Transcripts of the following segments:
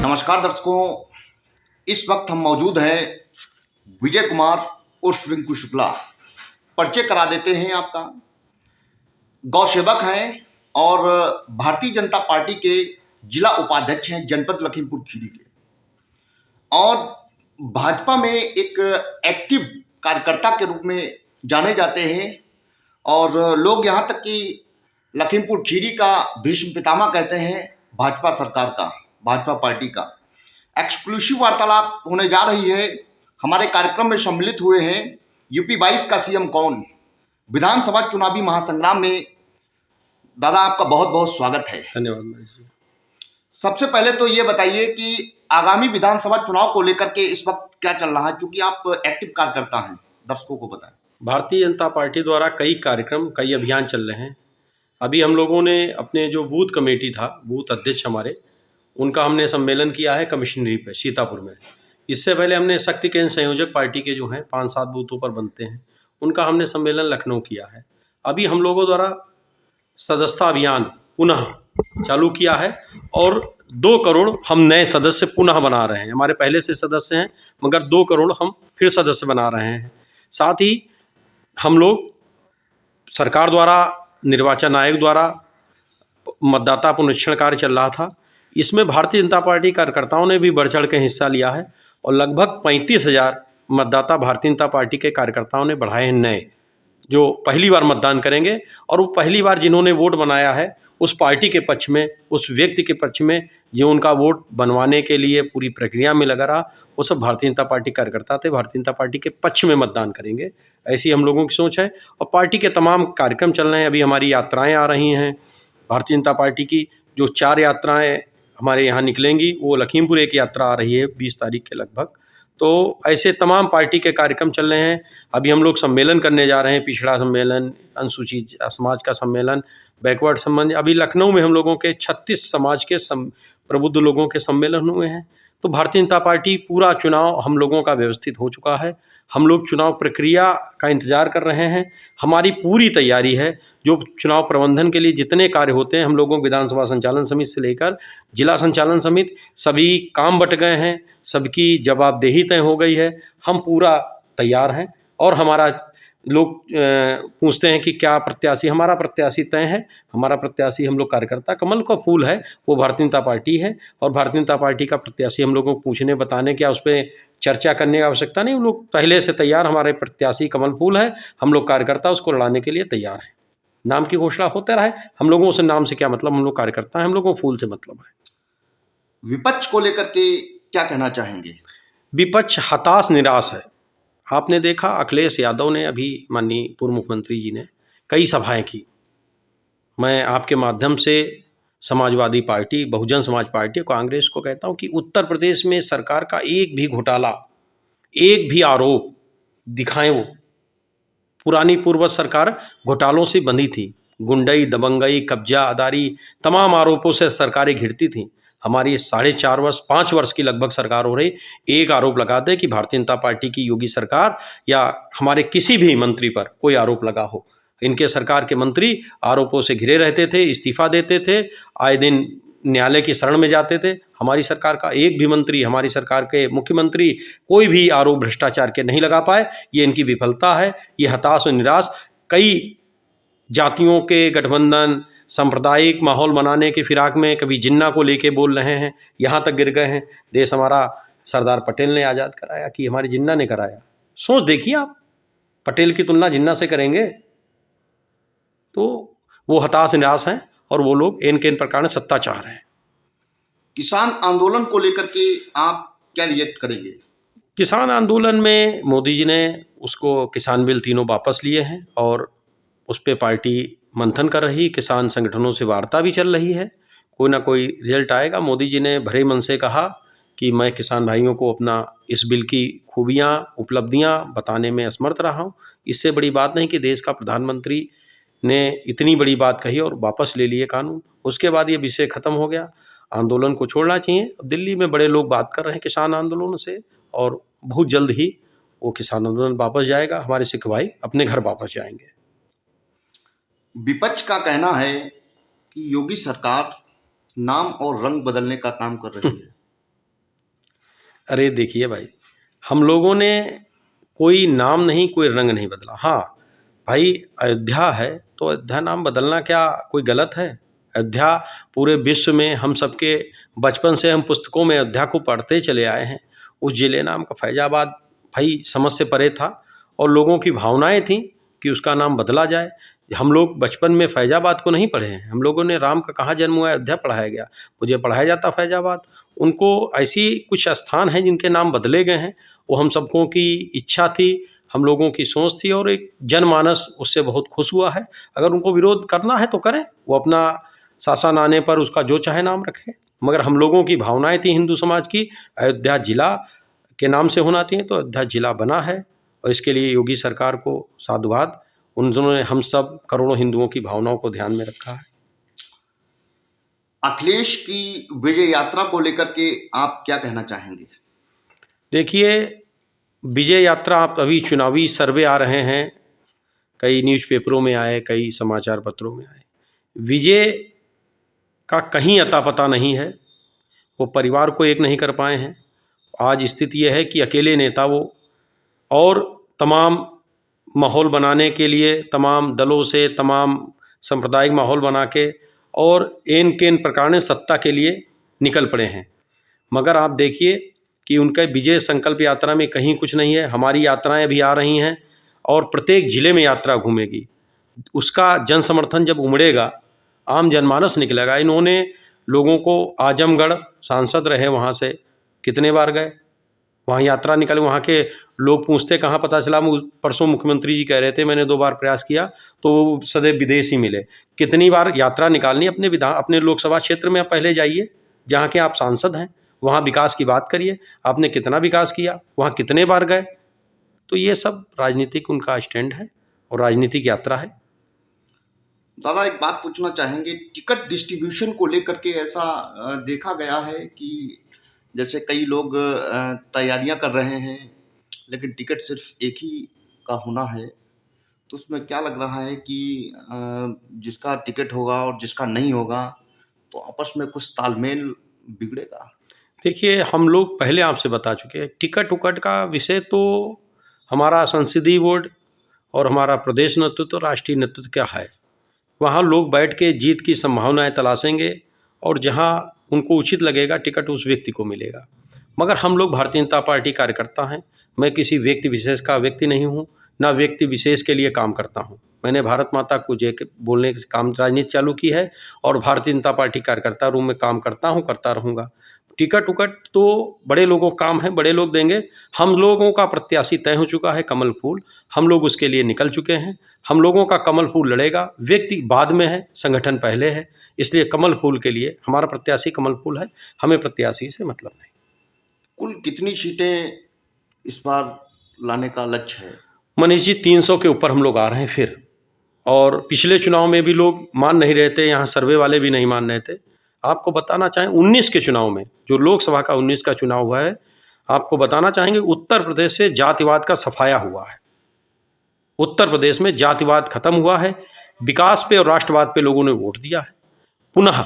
नमस्कार दर्शकों, इस वक्त हम मौजूद हैं विजय कुमार उर्फ रिंकू शुक्ला। परिचय करा देते हैं आपका। गौ सेवक हैं और भारतीय जनता पार्टी के जिला उपाध्यक्ष हैं जनपद लखीमपुर खीरी के, और भाजपा में एक एक्टिव कार्यकर्ता के रूप में जाने जाते हैं। और लोग यहाँ तक कि लखीमपुर खीरी का भीष्म पितामह कहते हैं भाजपा सरकार का, भाजपा पार्टी का। एक्सक्लूसिव वार्तालाप होने जा रही है। हमारे कार्यक्रम में सम्मिलित हुए हैं यूपी 22 का सीएम कौन, विधानसभा चुनावी महासंग्राम में। दादा, आपका बहुत बहुत स्वागत है। धन्यवाद। सबसे पहले तो ये बताइए कि आगामी विधानसभा चुनाव को लेकर के इस वक्त क्या चल रहा है, क्योंकि आप एक्टिव कार्यकर्ता हैं, दर्शकों को बताएं। भारतीय जनता पार्टी द्वारा कई कार्यक्रम, कई अभियान चल रहे हैं। अभी हम लोगों ने अपने जो बूथ कमेटी था, बूथ अध्यक्ष हमारे, उनका हमने सम्मेलन किया है कमिश्नरी पे सीतापुर में। इससे पहले हमने शक्ति केंद्र संयोजक पार्टी के जो हैं 5-7 बूथों पर बनते हैं, उनका हमने सम्मेलन लखनऊ किया है। अभी हम लोगों द्वारा सदस्यता अभियान पुनः चालू किया है और 2 करोड़ हम नए सदस्य पुनः बना रहे हैं। हमारे पहले से सदस्य हैं, मगर 2 करोड़ हम फिर सदस्य बना रहे हैं। साथ ही हम लोग सरकार द्वारा, निर्वाचन आयोग द्वारा मतदाता पुनरीक्षण कार्य चल रहा था, इसमें भारतीय जनता पार्टी कार्यकर्ताओं ने भी बढ़ चढ़ के हिस्सा लिया है और लगभग 35,000 मतदाता भारतीय जनता पार्टी के कार्यकर्ताओं ने बढ़ाए हैं नए, जो पहली बार मतदान करेंगे। और वो पहली बार जिन्होंने वोट बनाया है उस पार्टी के पक्ष में, उस व्यक्ति के पक्ष में जो उनका वोट बनवाने के लिए पूरी प्रक्रिया में लगा रहा, वो सब भारतीय जनता पार्टी कार्यकर्ता थे, भारतीय जनता पार्टी के पक्ष में मतदान करेंगे, ऐसी हम लोगों की सोच है। और पार्टी के तमाम कार्यक्रम चल रहे हैं। अभी हमारी यात्राएं आ रही हैं भारतीय जनता पार्टी की, जो 4 यात्राएं हमारे यहाँ निकलेंगी। वो लखीमपुर एक यात्रा आ रही है 20 तारीख के लगभग। तो ऐसे तमाम पार्टी के कार्यक्रम चल रहे हैं। अभी हम लोग सम्मेलन करने जा रहे हैं, पिछड़ा सम्मेलन, अनुसूचित समाज का सम्मेलन, बैकवर्ड सम्मेलन। अभी लखनऊ में हम लोगों के 36 समाज के प्रबुद्ध लोगों के सम्मेलन हुए हैं। तो भारतीय जनता पार्टी पूरा चुनाव हम लोगों का व्यवस्थित हो चुका है। हम लोग चुनाव प्रक्रिया का इंतज़ार कर रहे हैं। हमारी पूरी तैयारी है। जो चुनाव प्रबंधन के लिए जितने कार्य होते हैं, हम लोगों विधानसभा संचालन समिति से लेकर जिला संचालन समिति, सभी काम बट गए हैं, सबकी जवाबदेही तय हो गई है। हम पूरा तैयार हैं। और हमारा लोग पूछते हैं कि क्या प्रत्याशी, हमारा प्रत्याशी तय है। हमारा प्रत्याशी, हम लोग कार्यकर्ता, कमल का फूल है, वो भारतीय जनता पार्टी है। और भारतीय जनता पार्टी का प्रत्याशी हम लोगों को पूछने, बताने, क्या उस पर चर्चा करने की आवश्यकता नहीं। हम लोग पहले से तैयार, हमारे प्रत्याशी कमल फूल है, हम लोग कार्यकर्ता उसको लड़ाने के लिए तैयार हैं। नाम की घोषणा होते रहे, हम लोगों से नाम से क्या मतलब, हम लोग कार्यकर्ता हैं, हम लोगों को फूल से मतलब है। विपक्ष को लेकर के क्या कहना चाहेंगे? विपक्ष हताश निराश है। आपने देखा अखिलेश यादव ने, अभी माननीय पूर्व मुख्यमंत्री जी ने कई सभाएं की। मैं आपके माध्यम से समाजवादी पार्टी, बहुजन समाज पार्टी, कांग्रेस को कहता हूं कि उत्तर प्रदेश में सरकार का एक भी घोटाला, एक भी आरोप दिखाएं। वो पुरानी पूर्वज सरकार घोटालों से बंधी थी। गुंडई, दबंगई, कब्जा, अदारी, तमाम आरोपों से सरकारें घिरती थीं। हमारी 4.5 वर्ष, 5 वर्ष की लगभग सरकार हो रही, एक आरोप लगाते कि भारतीय जनता पार्टी की योगी सरकार या हमारे किसी भी मंत्री पर कोई आरोप लगा हो। इनके सरकार के मंत्री आरोपों से घिरे रहते थे, इस्तीफा देते थे, आए दिन न्यायालय की शरण में जाते थे। हमारी सरकार का एक भी मंत्री, हमारी सरकार के मुख्यमंत्री कोई भी आरोप भ्रष्टाचार के नहीं लगा पाए। ये इनकी विफलता है। ये हताश और निराश, कई जातियों के गठबंधन, सांप्रदायिक माहौल बनाने की फिराक में कभी जिन्ना को लेके बोल रहे हैं, यहाँ तक गिर गए हैं। देश हमारा सरदार पटेल ने आज़ाद कराया कि हमारे जिन्ना ने कराया? सोच देखिए आप, पटेल की तुलना जिन्ना से करेंगे? तो वो हताश निराश हैं और वो लोग इन के इन प्रकार से सत्ता चाह रहे हैं। किसान आंदोलन को लेकर के आप क्या रिएक्ट करेंगे? किसान आंदोलन में मोदी जी ने उसको, किसान बिल तीनों वापस लिए हैं और उस पर पार्टी मंथन कर रही, किसान संगठनों से वार्ता भी चल रही है। कोई ना कोई रिजल्ट आएगा। मोदी जी ने भरे मन से कहा कि मैं किसान भाइयों को अपना इस बिल की खूबियाँ, उपलब्धियाँ बताने में असमर्थ रहा हूँ। इससे बड़ी बात नहीं कि देश का प्रधानमंत्री ने इतनी बड़ी बात कही और वापस ले लिए कानून। उसके बाद ये विषय खत्म हो गया। आंदोलन को छोड़ना चाहिए। दिल्ली में बड़े लोग बात कर रहे हैं किसान आंदोलन से, और बहुत जल्द ही वो किसान आंदोलन वापस जाएगा। हमारे सिख भाई अपने घर वापस जाएंगे। विपक्ष का कहना है कि योगी सरकार नाम और रंग बदलने का काम कर रही है। अरे देखिए भाई, हम लोगों ने कोई नाम नहीं, कोई रंग नहीं बदला। हाँ, भाई अयोध्या है तो अयोध्या नाम बदलना क्या कोई गलत है? अयोध्या पूरे विश्व में हम सबके बचपन से हम पुस्तकों में अयोध्या को पढ़ते चले आए हैं। उस ज़िले नाम का फैज़ाबाद भाई समझ से परे था और लोगों की भावनाएँ थीं कि उसका नाम बदला जाए। हम लोग बचपन में फैज़ाबाद को नहीं पढ़े हैं, हम लोगों ने राम का कहाँ जन्म हुआ है अयोध्या पढ़ाया गया, मुझे पढ़ाया जाता फैज़ाबाद। उनको ऐसी कुछ स्थान हैं जिनके नाम बदले गए हैं, वो हम सबकों की इच्छा थी, हम लोगों की सोच थी और एक जनमानस उससे बहुत खुश हुआ है। अगर उनको विरोध करना है तो करें, वो अपना शासन आने पर उसका जो चाहे नाम रखें। मगर हम लोगों की भावनाएँ थी हिंदू समाज की, अयोध्या जिला के नाम से होना चाहिए, तो अयोध्या जिला बना है और इसके लिए योगी सरकार को साधुवाद। उन्होंने हम सब करोड़ों हिंदुओं की भावनाओं को ध्यान में रखा है। अखिलेश की विजय यात्रा को लेकर के आप क्या कहना चाहेंगे? देखिए, विजय यात्रा आप अभी चुनावी सर्वे आ रहे हैं, कई न्यूज़पेपरों में आए, कई समाचार पत्रों में आए। विजय का कहीं अता पता नहीं है, वो परिवार को एक नहीं कर पाए हैं। आज स्थिति यह है कि अकेले नेता वो और तमाम माहौल बनाने के लिए तमाम दलों से, तमाम सांप्रदायिक माहौल बना के और एन-केन प्रकार सत्ता के लिए निकल पड़े हैं। मगर आप देखिए कि उनका विजय संकल्प यात्रा में कहीं कुछ नहीं है। हमारी यात्राएं भी आ रही हैं और प्रत्येक जिले में यात्रा घूमेगी। उसका जन समर्थन जब उमड़ेगा, आम जनमानस निकलेगा। इन्होंने लोगों को आजमगढ़ सांसद रहे, वहाँ से कितने बार गए, वहाँ यात्रा निकाली, वहाँ के लोग पूछते कहाँ, पता चला परसों मुख्यमंत्री जी कह रहे थे मैंने 2 बार प्रयास किया तो वो सदैव विदेश ही मिले। कितनी बार यात्रा निकालनी अपने लोकसभा क्षेत्र में आप पहले जाइए, जहाँ के आप सांसद हैं, वहाँ विकास की बात करिए, आपने कितना विकास किया, वहाँ कितने बार गए। तो ये सब राजनीतिक उनका स्टैंड है और राजनीतिक यात्रा है। दादा एक बात पूछना चाहेंगे, टिकट डिस्ट्रीब्यूशन को लेकर के ऐसा देखा गया है कि जैसे कई लोग तैयारियां कर रहे हैं लेकिन टिकट सिर्फ एक ही का होना है, तो उसमें क्या लग रहा है कि जिसका टिकट होगा और जिसका नहीं होगा तो आपस में कुछ तालमेल बिगड़ेगा? देखिए, हम लोग पहले आपसे बता चुके हैं, टिकट-उकट का विषय तो हमारा संसदीय बोर्ड और हमारा प्रदेश नेतृत्व, राष्ट्रीय नेतृत्व क्या है। वहाँ लोग बैठ के जीत की संभावनाएँ तलाशेंगे और जहाँ उनको उचित लगेगा टिकट उस व्यक्ति को मिलेगा। मगर हम लोग भारतीय जनता पार्टी कार्यकर्ता हैं, मैं किसी व्यक्ति विशेष का व्यक्ति नहीं हूँ, ना व्यक्ति विशेष के लिए काम करता हूँ। मैंने भारत माता को जय के बोलने से काम राजनीति चालू की है और भारतीय जनता पार्टी कार्यकर्ता रूप में काम करता हूँ, करता रहूँगा। टिकट-उकट तो बड़े लोगों का काम है, बड़े लोग देंगे। हम लोगों का प्रत्याशी तय हो चुका है कमल फूल, हम लोग उसके लिए निकल चुके हैं। हम लोगों का कमल फूल लड़ेगा, व्यक्ति बाद में है, संगठन पहले है, इसलिए कमल फूल के लिए हमारा प्रत्याशी कमल फूल है, हमें प्रत्याशी से मतलब नहीं। कुल कितनी सीटें इस बार लाने का लक्ष्य है? मनीष जी 300 के ऊपर हम लोग आ रहे हैं फिर, और पिछले चुनाव में भी लोग मान नहीं रहे थे, यहाँ सर्वे वाले भी नहीं मान रहे थे। आपको बताना चाहें 19 के चुनाव में, जो लोकसभा का 19 का चुनाव हुआ है, आपको बताना चाहेंगे उत्तर प्रदेश से जातिवाद का सफाया हुआ है। उत्तर प्रदेश में जातिवाद खत्म हुआ है, विकास पे और राष्ट्रवाद पे लोगों ने वोट दिया है। पुनः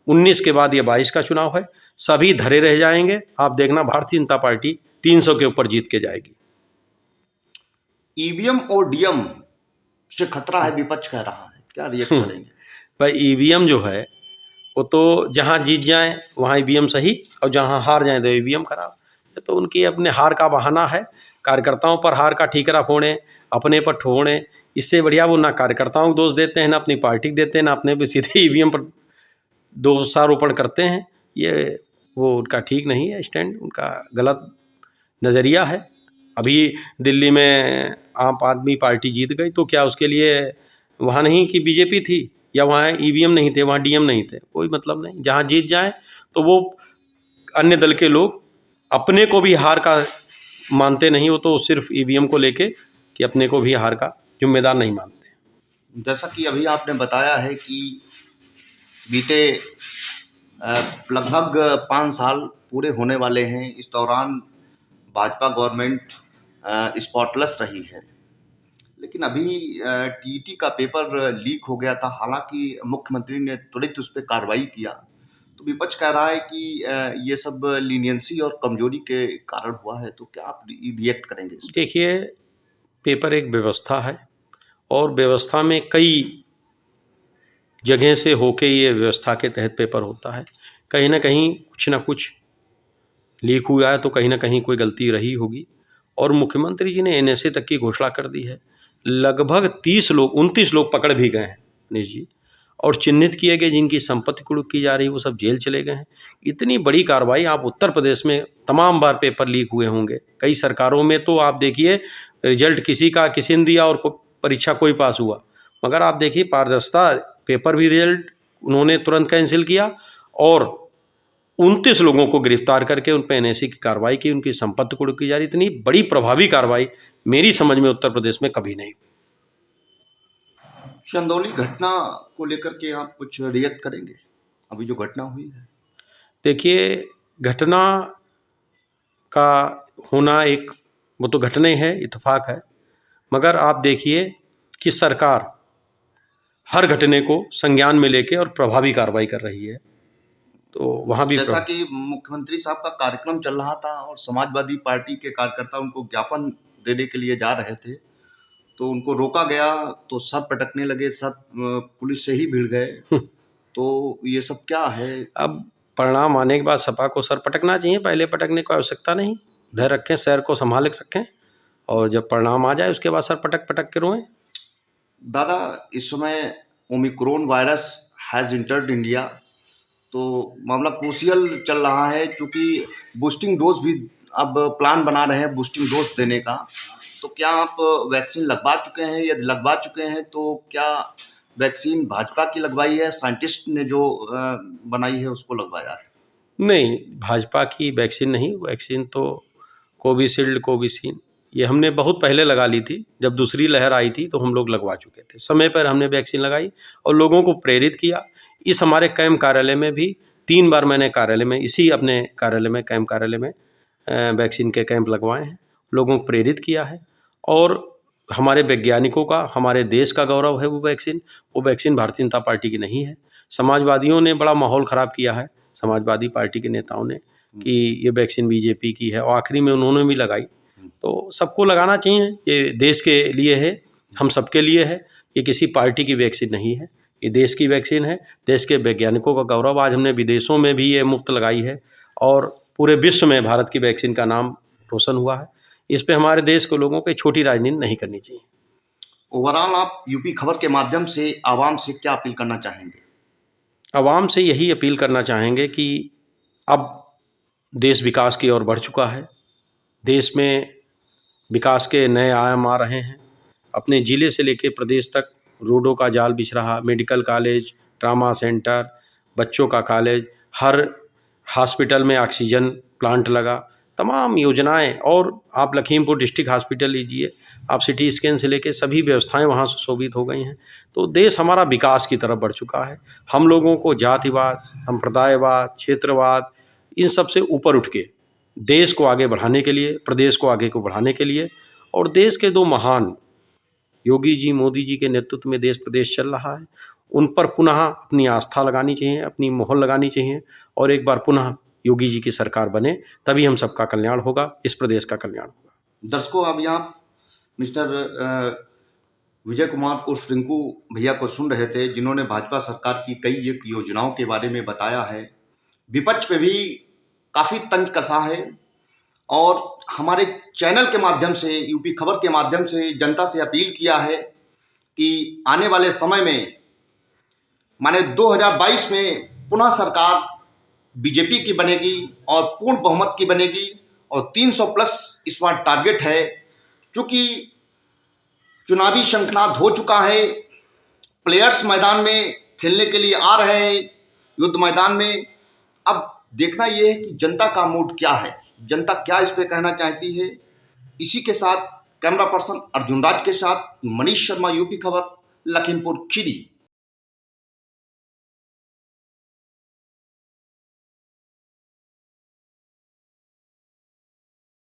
19 के बाद ये 22 का चुनाव है, सभी धरे रह जाएंगे। आप देखना भारतीय जनता पार्टी 300 के ऊपर जीत के जाएगी। ईवीएम और डीएम से खतरा है, विपक्ष कह रहा है, क्या रिएक्ट करेंगे? भाई ईवीएम जो है वो तो जहाँ जीत जाए वहाँ ईवीएम सही और जहाँ हार जाए तो ईवीएम खराब। ये तो उनकी अपने हार का बहाना है, कार्यकर्ताओं पर हार का ठीकरा फोड़ें, अपने पर ठोड़ें। इससे बढ़िया वो ना कार्यकर्ताओं को दोष देते हैं, ना अपनी पार्टी को देते हैं, ना अपने पे सीधे ईवीएम पर दोषारोपण करते हैं। ये वो उनका ठीक नहीं है, स्टैंड उनका गलत नज़रिया है। अभी दिल्ली में आम आदमी पार्टी जीत गई तो क्या उसके लिए वहाँ नहीं कि बीजेपी थी या वहाँ ईवीएम नहीं थे, वहाँ डीएम नहीं थे, कोई मतलब नहीं। जहाँ जीत जाए तो वो अन्य दल के लोग अपने को भी हार का मानते नहीं, वो तो सिर्फ ईवीएम को लेके कि अपने को भी हार का जिम्मेदार नहीं मानते। जैसा कि अभी आपने बताया है कि बीते लगभग 5 साल पूरे होने वाले हैं, इस दौरान भाजपा गवर्नमेंट स्पॉटलेस रही है, लेकिन अभी टीईटी का पेपर लीक हो गया था। हालांकि मुख्यमंत्री ने त्वरित उस पर कार्रवाई किया, तो विपक्ष कह रहा है कि ये सब लीनियंसी और कमजोरी के कारण हुआ है, तो क्या आप रिएक्ट करेंगे इस पे? देखिए, पेपर एक व्यवस्था है और व्यवस्था में कई जगह से होके ये व्यवस्था के तहत पेपर होता है। कहीं न कहीं कुछ न कुछ लीक हुआ है तो कहीं न कहीं कोई गलती रही होगी और मुख्यमंत्री जी ने एनएसए तक की घोषणा कर दी है। लगभग 29 लोग पकड़ भी गए हैं मनीष जी, और चिन्हित किए गए जिनकी संपत्ति कुर्क की जा रही है वो सब जेल चले गए हैं। इतनी बड़ी कार्रवाई, आप उत्तर प्रदेश में तमाम बार पेपर लीक हुए होंगे। कई सरकारों में तो आप देखिए रिजल्ट किसी का किसी ने दिया और परीक्षा कोई पास हुआ। मगर आप देखिए पारदर्शिता, पेपर भी रिजल्ट उन्होंने तुरंत कैंसिल किया और 29 लोगों को गिरफ्तार करके उन पे एनएसए की कार्रवाई की, उनकी संपत्ति कुर्क की जा रही। इतनी बड़ी प्रभावी कार्रवाई मेरी समझ में उत्तर प्रदेश में कभी नहीं। चंदौली घटना को लेकर के आप कुछ रिएक्ट करेंगे, अभी जो घटना हुई है? देखिए, घटना का होना एक वो तो घटना ही है, इत्तेफाक है, मगर आप देखिए कि सरकार हर घटने को संज्ञान में लेके और प्रभावी कार्रवाई कर रही है, तो वहाँ भी जैसा कि मुख्यमंत्री साहब का कार्यक्रम चल रहा था और समाजवादी पार्टी के कार्यकर्ता उनको ज्ञापन देने के लिए जा रहे थे, तो उनको रोका गया, तो सब पटकने लगे, सब पुलिस से ही भिड़ गए। तो ये सब क्या है? अब परिणाम आने के बाद सपा को सर पटकना चाहिए, पहले पटकने की आवश्यकता नहीं। धैर्य रखें, शहर को संभाल के रखें और जब परिणाम आ जाए उसके बाद सर पटक पटक के रोएं। दादा, इस समय Omicron virus has entered India, तो मामला क्रूशियल चल रहा है, क्योंकि बूस्टिंग डोज भी अब प्लान बना रहे हैं बूस्टिंग डोज देने का। तो क्या आप वैक्सीन लगवा चुके हैं? यदि लगवा चुके हैं तो क्या वैक्सीन भाजपा की लगवाई है, साइंटिस्ट ने जो बनाई है उसको लगवाया है? नहीं, भाजपा की वैक्सीन नहीं, वैक्सीन तो कोविशील्ड, कोवैक्सीन ये हमने बहुत पहले लगा ली थी। जब दूसरी लहर आई थी तो हम लोग लगवा चुके थे, समय पर हमने वैक्सीन लगाई और लोगों को प्रेरित किया। इस हमारे कैंप कार्यालय में भी 3 बार मैंने कार्यालय में, इसी अपने कार्यालय में, कैंप कार्यालय में वैक्सीन के कैंप लगवाए हैं, लोगों को प्रेरित किया है। और हमारे वैज्ञानिकों का, हमारे देश का गौरव है वो वैक्सीन भारतीय जनता पार्टी की नहीं है। समाजवादियों ने बड़ा माहौल ख़राब किया है, समाजवादी पार्टी के नेताओं ने, कि ये वैक्सीन बीजेपी की है और आखिरी में उन्होंने भी लगाई। तो सबको लगाना चाहिए, ये देश के लिए है, हम सबके लिए है, ये किसी पार्टी की वैक्सीन नहीं है, ये देश की वैक्सीन है, देश के वैज्ञानिकों का गौरव। आज हमने विदेशों में भी ये मुफ्त लगाई है और पूरे विश्व में भारत की वैक्सीन का नाम रोशन हुआ है। इस पे हमारे देश के लोगों को छोटी राजनीति नहीं करनी चाहिए। ओवरऑल आप यूपी खबर के माध्यम से आवाम से क्या अपील करना चाहेंगे? आवाम से यही अपील करना चाहेंगे कि अब देश विकास की ओर बढ़ चुका है, देश में विकास के नए आयाम आ रहे हैं। अपने ज़िले से लेकर प्रदेश तक रोडों का जाल बिछ रहा, मेडिकल कॉलेज, ट्रामा सेंटर, बच्चों का कॉलेज, हर हॉस्पिटल में ऑक्सीजन प्लांट लगा, तमाम योजनाएं। और आप लखीमपुर डिस्ट्रिक्ट हॉस्पिटल लीजिए, आप सिटी स्कैन से लेकर सभी व्यवस्थाएं वहाँ सुशोभित हो गई हैं। तो देश हमारा विकास की तरफ बढ़ चुका है। हम लोगों को जातिवाद, संप्रदायवाद, क्षेत्रवाद, इन सब से ऊपर उठ के देश को आगे बढ़ाने के लिए, प्रदेश को आगे को बढ़ाने के लिए, और देश के 2 महान योगी जी, मोदी जी के नेतृत्व में देश प्रदेश चल रहा है, उन पर पुनः अपनी आस्था लगानी चाहिए, अपनी मोहर लगानी चाहिए और एक बार पुनः योगी जी की सरकार बने, तभी हम सबका कल्याण होगा, इस प्रदेश का कल्याण होगा। दर्शकों, अभी आप मिस्टर विजय कुमार उर्फ रिंकू भैया को सुन रहे थे, जिन्होंने भाजपा सरकार की कई एक योजनाओं के बारे में बताया है। विपक्ष पे भी काफ़ी तंज कसा है और हमारे चैनल के माध्यम से, यूपी खबर के माध्यम से जनता से अपील किया है कि आने वाले समय में, माने 2022 में पुनः सरकार बीजेपी की बनेगी और पूर्ण बहुमत की बनेगी और 300 प्लस इस बार टारगेट है। चूंकि चुनावी शंखनाद हो चुका है, प्लेयर्स मैदान में खेलने के लिए आ रहे हैं, युद्ध मैदान में। अब देखना यह है कि जनता का मूड क्या है, जनता क्या इस पे कहना चाहती है। इसी के साथ कैमरा पर्सन अर्जुन राज के साथ मनीष शर्मा, यूपी खबर, लखीमपुर खीरी।